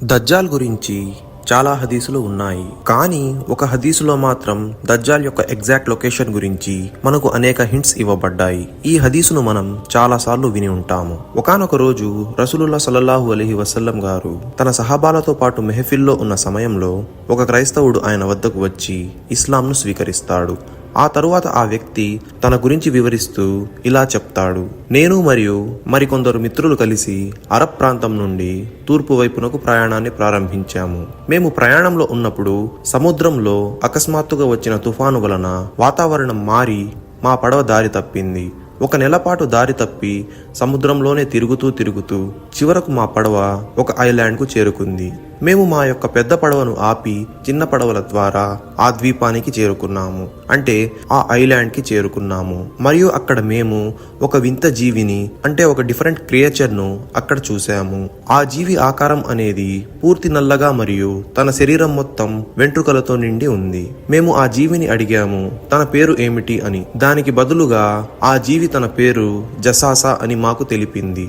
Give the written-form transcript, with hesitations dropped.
దజ్జాల్ గురించి చాలా హదీసులు ఉన్నాయి. కానీ ఒక హదీసులో మాత్రం దజ్జాల్ యొక్క ఎగ్జాక్ట్ లొకేషన్ గురించి మనకు అనేక హింట్స్ ఇవ్వబడ్డాయి. ఈ హదీసును మనం చాలా సార్లు విని ఉంటాము. ఒకానొక రోజు రసూలుల్లాహ్ సల్లల్లాహు అలైహి వసల్లం గారు తన సహాబాలతో పాటు మెహఫిల్లో ఉన్న సమయంలో ఒక క్రైస్తవుడు ఆయన వద్దకు వచ్చి ఇస్లాంను స్వీకరిస్తాడు. ఆ తరువాత ఆ వ్యక్తి తన గురించి వివరిస్తూ ఇలా చెప్తాడు: నేను మరియు మరికొందరు మిత్రులు కలిసి అరబ్ ప్రాంతం నుండి తూర్పు వైపునకు ప్రయాణాన్ని ప్రారంభించాము. మేము ప్రయాణంలో ఉన్నప్పుడు సముద్రంలో అకస్మాత్తుగా వచ్చిన తుఫాను వలన వాతావరణం మారి మా పడవ దారి తప్పింది. 1 నెల పాటు దారి తప్పి సముద్రంలోనే తిరుగుతూ చివరకు మా పడవ ఒక ఐలాండ్కు చేరుకుంది. మేము మా యొక్క పెద్ద పడవను ఆపి చిన్న పడవల ద్వారా ఆ ద్వీపానికి చేరుకున్నాము, అంటే ఆ ఐలాండ్కి చేరుకున్నాము. మరియు అక్కడ మేము ఒక వింత జీవిని, అంటే ఒక డిఫరెంట్ క్రియేచర్ను అక్కడ చూశాము. ఆ జీవి ఆకారం అనేది పూర్తి నల్లగా మరియు తన శరీరం మొత్తం వెంట్రుకలతో నిండి ఉంది. మేము ఆ జీవిని అడిగాము తన పేరు ఏమిటి అని. దానికి బదులుగా ఆ జీవి తన పేరు జసాసా అని మాకు తెలిపింది.